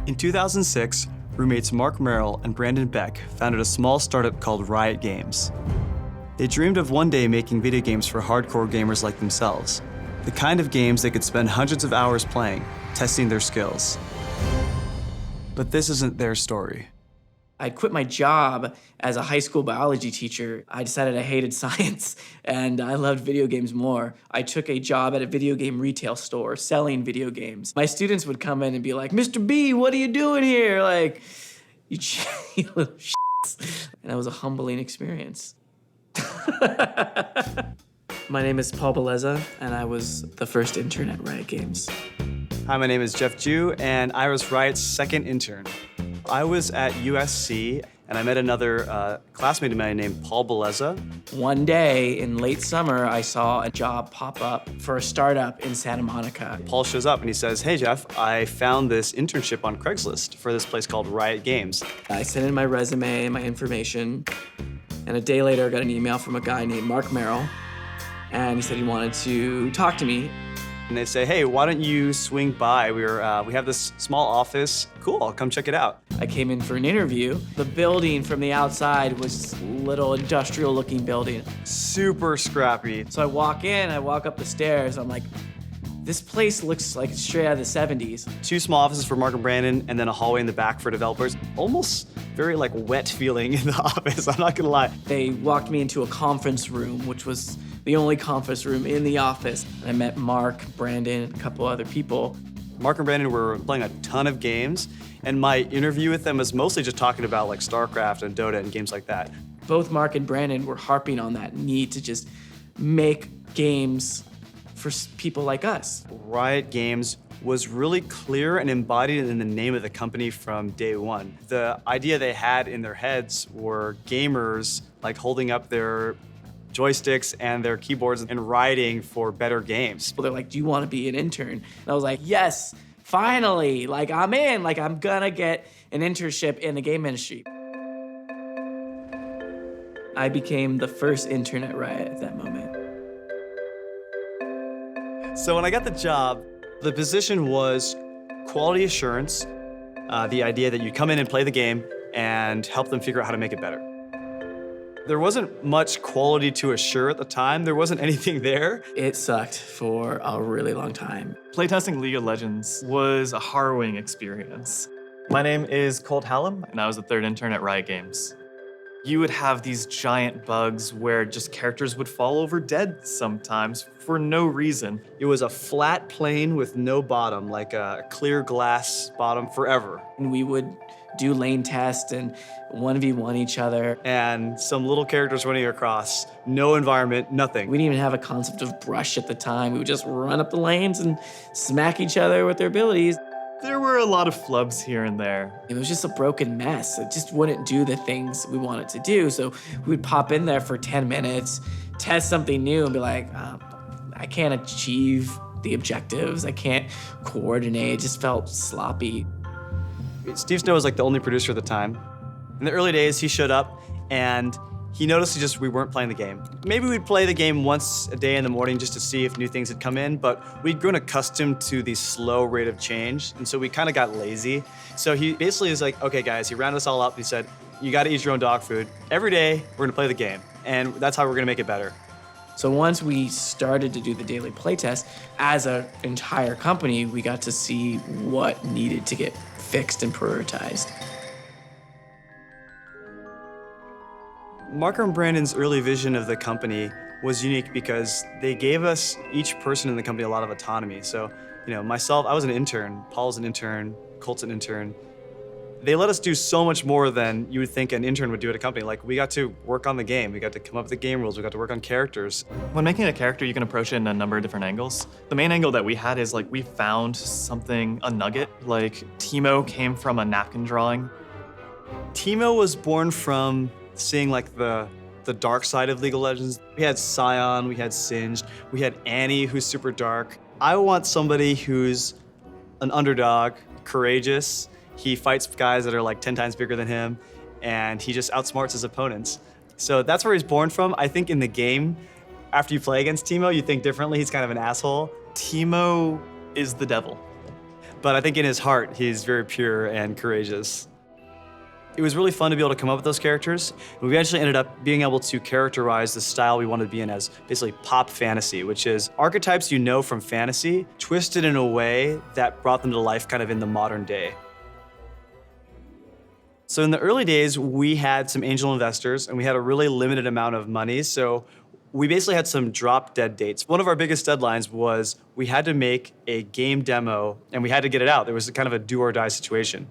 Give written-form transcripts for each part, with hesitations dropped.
In 2006, roommates Marc Merrill and Brandon Beck founded a small startup called Riot Games. They dreamed of one day making video games for hardcore gamers like themselves, the kind of games they could spend hundreds of hours playing, testing their skills. But this isn't their story. I'd quit my job as a high school biology teacher. I decided I hated science and I loved video games more. I took a job at a video game retail store selling video games. My students would come in and be like, "Mr. B, what are you doing here?" Like, you little shits. And that was a humbling experience. My name is Paul Beleza, and I was the first intern at Riot Games. Hi, my name is Jeff Jew, and I was Riot's second intern. I was at USC, and I met another classmate of mine named Paul Beleza. One day in late summer, I saw a job pop up for a startup in Santa Monica. Paul shows up and he says, "Hey Jeff, I found this internship on Craigslist for this place called Riot Games." I sent in my resume and my information, and a day later I got an email from a guy named Marc Merrill, and he said he wanted to talk to me. And they say, "Hey, why don't you swing by? We have this small office. Cool, I'll come check it out." I came in for an interview. The building from the outside was a little industrial-looking building. Super scrappy. So I walk in, I walk up the stairs, I'm like, this place looks like it's straight out of the 70s. 2 small offices for Marc and Brandon, and then a hallway in the back for developers. Almost very like wet feeling in the office, I'm not gonna lie. They walked me into a conference room, which was the only conference room in the office. I met Marc, Brandon, and a couple other people. Marc and Brandon were playing a ton of games, and my interview with them was mostly just talking about like StarCraft and Dota and games like that. Both Marc and Brandon were harping on that need to just make games for people like us. Riot Games was really clear and embodied in the name of the company from day one. The idea they had in their heads were gamers like holding up their joysticks and their keyboards and writing for better games. They're like, "Do you want to be an intern?" And I was like, "Yes, finally, like I'm in, like I'm gonna get an internship in the game industry." I became the first intern at Riot at that moment. So when I got the job, the position was quality assurance, the idea that you come in and play the game and help them figure out how to make it better. There wasn't much quality to assure at the time. There wasn't anything there. It sucked for a really long time. Playtesting League of Legends was a harrowing experience. My name is Colt Hallam, and I was the third intern at Riot Games. You would have these giant bugs where just characters would fall over dead sometimes for no reason. It was a flat plane with no bottom, like a clear glass bottom forever. And we would do lane tests and 1v1 each other. And some little characters running across, no environment, nothing. We didn't even have a concept of brush at the time. We would just run up the lanes and smack each other with their abilities. There were a lot of flubs here and there. It was just a broken mess. It just wouldn't do the things we wanted to do. So we'd pop in there for 10 minutes, test something new and be like, I can't achieve the objectives. I can't coordinate. It just felt sloppy. Steve Snow was like the only producer at the time. In the early days, he showed up and he noticed we weren't playing the game. Maybe we'd play the game once a day in the morning just to see if new things had come in, but we'd grown accustomed to the slow rate of change, and so we kind of got lazy. So he basically was like, "Okay guys," he rounded us all up, he said, "You gotta eat your own dog food. Every day, we're gonna play the game, and that's how we're gonna make it better." So once we started to do the daily playtest, as an entire company, we got to see what needed to get fixed and prioritized. Marc and Brandon's early vision of the company was unique because they gave us, each person in the company, a lot of autonomy. So, myself, I was an intern, Paul's an intern, Colt's an intern. They let us do so much more than you would think an intern would do at a company. Like, we got to work on the game, we got to come up with the game rules, we got to work on characters. When making a character, you can approach it in a number of different angles. The main angle that we had is we found something, a nugget. Like, Teemo came from a napkin drawing. Teemo was born from seeing the dark side of League of Legends. We had Scion, we had Singed, we had Annie, who's super dark. I want somebody who's an underdog, courageous. He fights guys that are like 10 times bigger than him, and he just outsmarts his opponents. So that's where he's born from. I think in the game, after you play against Teemo, you think differently. He's kind of an asshole. Teemo is the devil. but I think in his heart, he's very pure and courageous. It was really fun to be able to come up with those characters. We eventually ended up being able to characterize the style we wanted to be in as basically pop fantasy, which is archetypes you know from fantasy, twisted in a way that brought them to life kind of in the modern day. So in the early days, we had some angel investors and we had a really limited amount of money. So we basically had some drop dead dates. One of our biggest deadlines was we had to make a game demo and we had to get it out. There was kind of a do or die situation.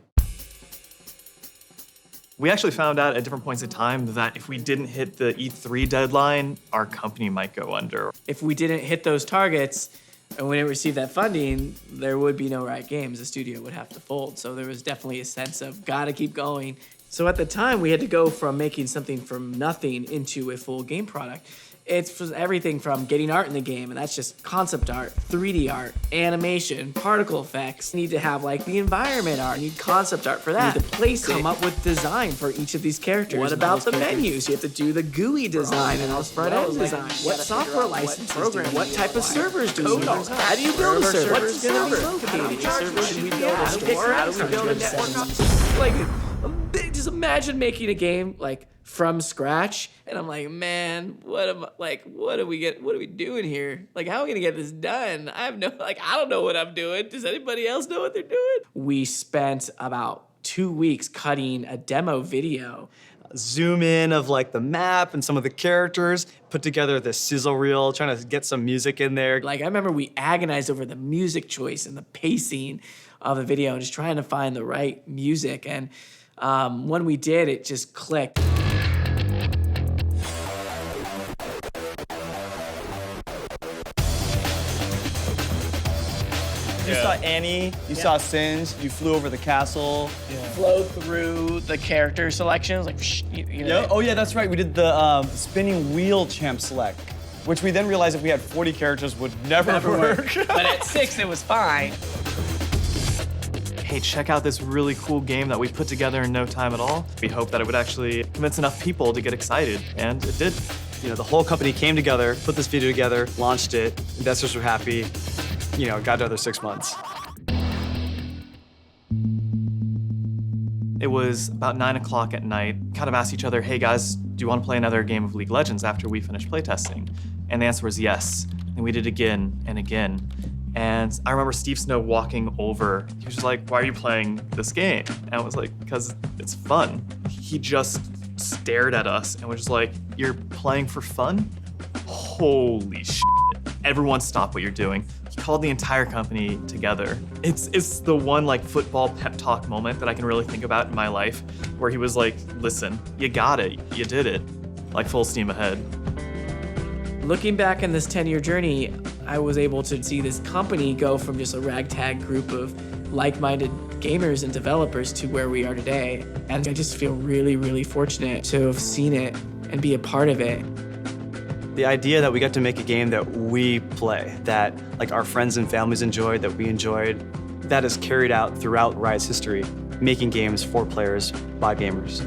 We actually found out at different points in time that if we didn't hit the E3 deadline, our company might go under. If we didn't hit those targets and we didn't receive that funding, there would be no Riot Games. The studio would have to fold. So there was definitely a sense of gotta keep going. So at the time, we had to go from making something from nothing into a full game product. It's everything from getting art in the game, and that's just concept art, 3D art, animation, particle effects. You need to have like the environment art, you need concept art for that. You need to place it, come up with design for each of these characters. What about the menus? You have to do the GUI design and the front end design. What software license program? What type of servers do we use? How do you build a server? What's going to be located? Should we build a store? How do we build a network? Like, just imagine making a game like from scratch, and I'm like, man, what are we doing here? Like, how are we gonna get this done? I don't know what I'm doing. Does anybody else know what they're doing? We spent about 2 weeks cutting a demo video. Zoom in of like the map and some of the characters, put together this sizzle reel, trying to get some music in there. Like, I remember we agonized over the music choice and the pacing of the video and just trying to find the right music. And when we did, it just clicked. You saw Annie, you saw Singe, you flew over the castle. Flow through the character selections, like, you know. Yeah. Oh yeah, that's right. We did the spinning wheel champ select, which we then realized if we had 40 characters would never work. But at 6, it was fine. Hey, check out this really cool game that we put together in no time at all. We hoped that it would actually convince enough people to get excited, and it did. You know, the whole company came together, put this video together, launched it. Investors were happy. You know, got another 6 months. It was about 9 o'clock at night. Kind of asked each other, hey guys, do you want to play another game of League of Legends after we finish playtesting? And the answer was yes. And we did again and again. And I remember Steve Snow walking over. He was just like, why are you playing this game? And I was like, because it's fun. He just stared at us and was just like, you're playing for fun? Holy shit. Everyone stop what you're doing. He called the entire company together. It's the one like football pep talk moment that I can really think about in my life, where he was like, listen, you got it, you did it. Like full steam ahead. Looking back in this 10-year journey, I was able to see this company go from just a ragtag group of like-minded gamers and developers to where we are today. And I just feel really, really fortunate to have seen it and be a part of it. The idea that we got to make a game that we play, that like our friends and families enjoyed, that we enjoyed, that is carried out throughout Riot's history, making games for players by gamers.